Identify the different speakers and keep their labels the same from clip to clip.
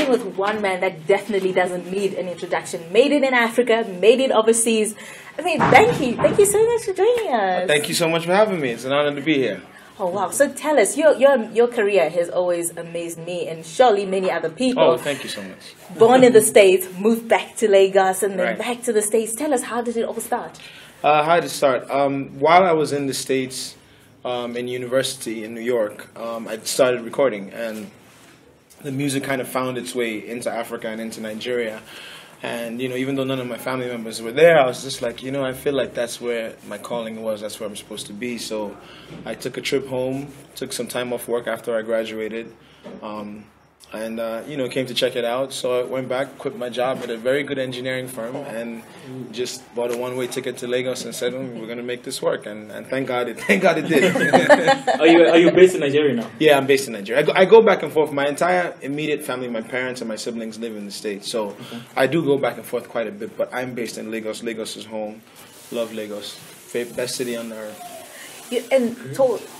Speaker 1: in with one man that definitely doesn't need an introduction. Made it in Africa, made it overseas. I mean, Banky, thank you so much for joining us.
Speaker 2: Thank you so much for having me. It's an honor to be here.
Speaker 1: Oh wow! So tell us, your career has always amazed me and surely many other people.
Speaker 2: Oh, thank you so much.
Speaker 1: Born in the States, moved back to Lagos, and then
Speaker 2: Right.
Speaker 1: back to the States. Tell us, how did it all start?
Speaker 2: How did it start? While I was in the States, in university in New York, I started recording, and the music kind of found its way into Africa and into Nigeria. And, even though none of my family members were there, I was just like, I feel like that's where my calling was. That's where I'm supposed to be. So I took a trip home, took some time off work after I graduated, and came to check it out. So I went back, quit my job at a very good engineering firm, and just bought a one-way ticket to Lagos and said, we're going to make this work. And thank God it did.
Speaker 3: Are you based in Nigeria now?
Speaker 2: Yeah, I'm based in Nigeria. I go back and forth. My entire immediate family, my parents and my siblings live in the States. So I do go back and forth quite a bit, but I'm based in Lagos. Lagos is home. Love Lagos. Best city on the earth.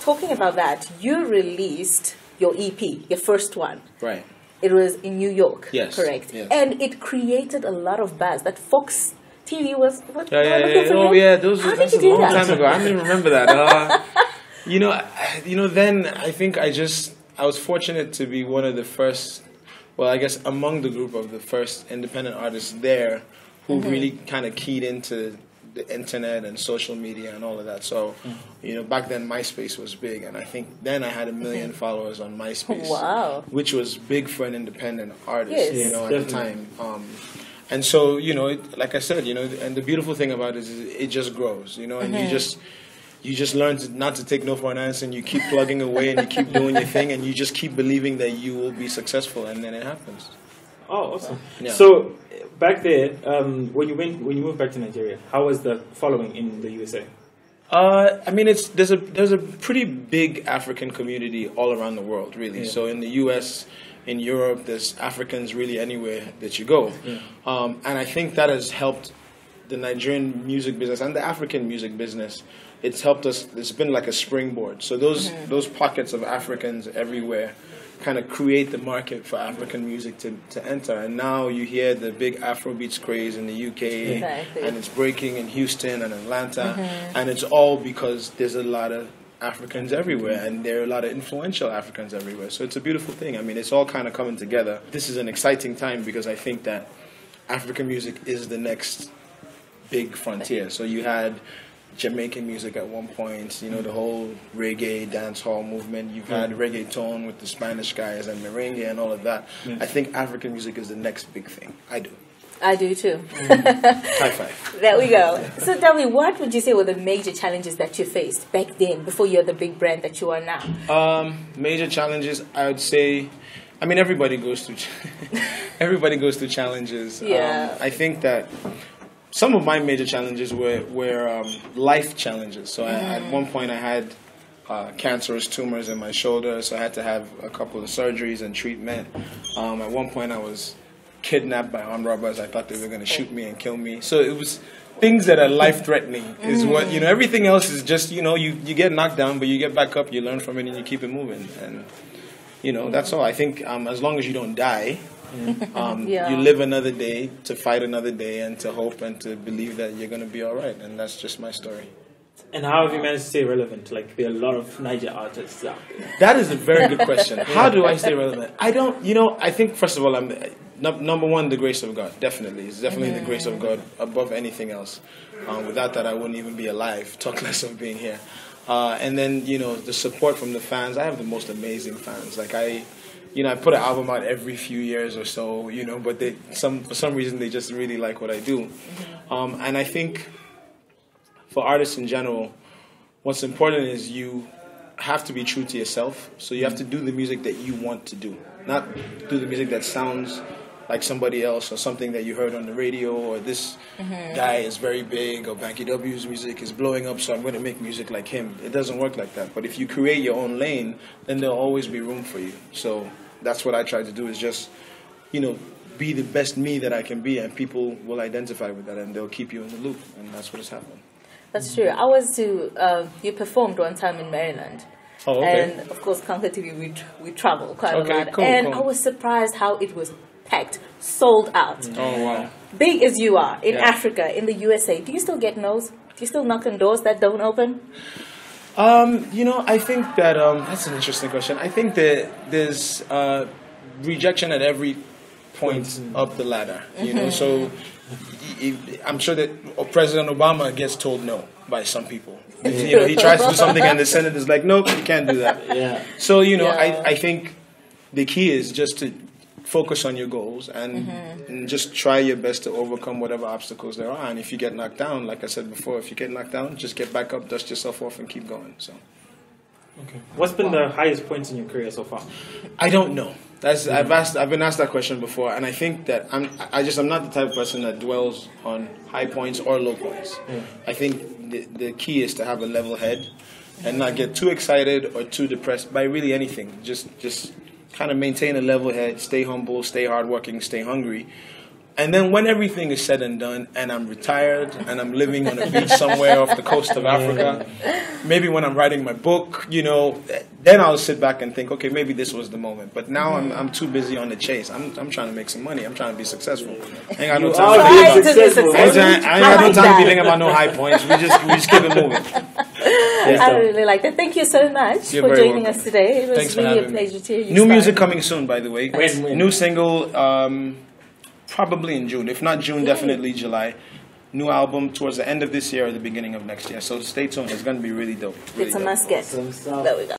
Speaker 1: Talking about that, you released your EP, your first one.
Speaker 2: Right.
Speaker 1: It was in New York,
Speaker 2: yes,
Speaker 1: correct?
Speaker 2: Yes.
Speaker 1: And it created a lot of buzz. That Fox TV was...
Speaker 2: That's a long time ago. I don't even remember that. Then I think I was fortunate to be one of the first, well, I guess among the group of the first independent artists there who really kind of keyed into the internet and social media and all of that. So, back then MySpace was big, and I think then I had 1 million followers on MySpace.
Speaker 1: Wow.
Speaker 2: Which was big for an independent artist,
Speaker 1: Yes.
Speaker 2: at the time. And so, like I said, and the beautiful thing about it is it just grows, and you just learn not to take no for an answer, and you keep plugging away and you keep doing your thing, and you just keep believing that you will be successful, and then it happens.
Speaker 3: Oh, awesome.
Speaker 2: Yeah.
Speaker 3: So back there, when you moved back to Nigeria, how was the following in the USA?
Speaker 2: There's a pretty big African community all around the world, really. Yeah. So in the US, in Europe, there's Africans really anywhere that you go. Yeah. And I think that has helped the Nigerian music business and the African music business. It's helped us. It's been like a springboard. So those pockets of Africans everywhere kind of create the market for African music to enter. And now you hear the big Afrobeats craze in the UK,
Speaker 1: exactly.
Speaker 2: And it's breaking in Houston and Atlanta, and it's all because there's a lot of Africans everywhere, and there are a lot of influential Africans everywhere. So it's a beautiful thing. I mean, it's all kind of coming together. This is an exciting time because I think that African music is the next big frontier. So you had Jamaican music at one point, the whole reggae dance hall movement. You've had reggaeton with the Spanish guys and merengue and all of that. I think African music is the next big thing. I do too. High five.
Speaker 1: There we go. So tell me, what would you say were the major challenges that you faced back then before you're the big brand that you are now?
Speaker 2: Major challenges, I would say, everybody goes through challenges.
Speaker 1: Yeah.
Speaker 2: I think that some of my major challenges were life challenges. So at one point I had cancerous tumors in my shoulder, so I had to have a couple of surgeries and treatment. At one point I was kidnapped by armed robbers. I thought they were going to shoot me and kill me. So it was things that are life-threatening is what, everything else is just, you get knocked down, but you get back up, you learn from it, and you keep it moving. And, that's all. I think as long as you don't die, you live another day to fight another day and to hope and to believe that you're going to be all right. And that's just my story.
Speaker 3: And how have you managed to stay relevant? Like, there are a lot of Niger artists out there.
Speaker 2: That is a very good question. How do I stay relevant? I don't, I think, first of all, number one, the grace of God, definitely. It's definitely the grace of God above anything else. Without that, I wouldn't even be alive, talk less of being here. And then, the support from the fans. I have the most amazing fans. Like, I put an album out every few years or so, but for some reason, they just really like what I do. And I think for artists in general, what's important is you have to be true to yourself. So you have to do the music that you want to do, not do the music that sounds like somebody else or something that you heard on the radio, or this guy is very big, or Banky W's music is blowing up, so I'm going to make music like him. It doesn't work like that. But if you create your own lane, then there'll always be room for you. So that's what I try to do, is just, be the best me that I can be, and people will identify with that, and they'll keep you in the loop, and that's what has happened.
Speaker 1: That's true. You performed one time in Maryland.
Speaker 2: Oh, okay.
Speaker 1: And, of course, Conquer TV, we travel quite a lot.
Speaker 2: Cool,
Speaker 1: and
Speaker 2: cool.
Speaker 1: I was surprised how it was packed, sold out.
Speaker 2: Oh wow.
Speaker 1: Big as you are in
Speaker 3: Yeah.
Speaker 1: Africa, in the USA, do you still get no's? Do you still knock on doors that don't open?
Speaker 2: I think that that's an interesting question. I think that there's rejection at every point up the ladder. So I'm sure that President Obama gets told no by some people. He tries to do something and the Senate is like, nope, you can't do that.
Speaker 3: Yeah.
Speaker 2: So I think the key is just to focus on your goals and just try your best to overcome whatever obstacles there are. And if you get knocked down, like I said before, if you get knocked down, just get back up, dust yourself off, and keep going. So,
Speaker 3: Okay. What's been the highest points in your career so far?
Speaker 2: I don't know. I've been asked that question before, and I think that I'm not the type of person that dwells on high points or low points. I think the key is to have a level head and not get too excited or too depressed by really anything. Just kind of maintain a level head, stay humble, stay hardworking, stay hungry. And then when everything is said and done and I'm retired and I'm living on a beach somewhere off the coast of Africa, maybe when I'm writing my book, then I'll sit back and think, okay, maybe this was the moment. But now I'm too busy on the chase. I'm trying to make some money. I'm trying to be successful. I ain't got no time to be thinking about no high points. We just keep it moving.
Speaker 1: I really like that. Thank you so much
Speaker 2: You're
Speaker 1: for
Speaker 2: very
Speaker 1: joining
Speaker 2: welcome.
Speaker 1: us today. It was
Speaker 2: Thanks for
Speaker 1: really a
Speaker 2: having me.
Speaker 1: pleasure to hear you.
Speaker 2: New
Speaker 1: start.
Speaker 2: music coming soon, by the way.
Speaker 3: When?
Speaker 2: New single, probably in June. If not June, definitely July. New album towards the end of this year or the beginning of next year. So stay tuned. It's going to be really dope. Really
Speaker 1: It's a
Speaker 2: dope.
Speaker 1: must get.
Speaker 3: Some stuff.
Speaker 1: There we go.